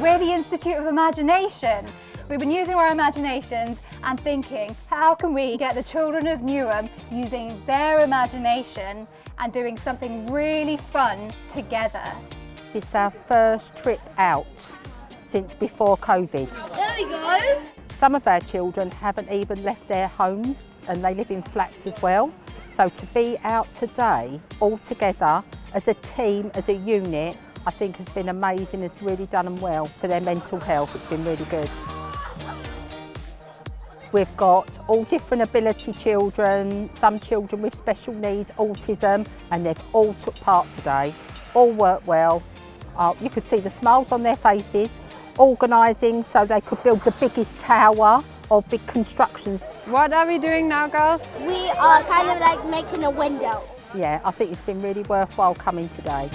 We're the Institute of Imagination. We've been using our imaginations and thinking, how can we get the children of Newham using their imagination and doing something really fun together? It's our first trip out since before COVID. There we go. Some of our children haven't even left their homes and they live in flats as well. So to be out today, all together, as a team, as a unit, I think has been amazing, has really done them well for their mental health. It's been really good. We've got all different ability children, some children with special needs, autism, and they've all took part today, all worked well. You could see the smiles on their faces, organising so they could build the biggest tower or big constructions. What are we doing now, girls? We are kind of like making a window. Yeah, I think it's been really worthwhile coming today.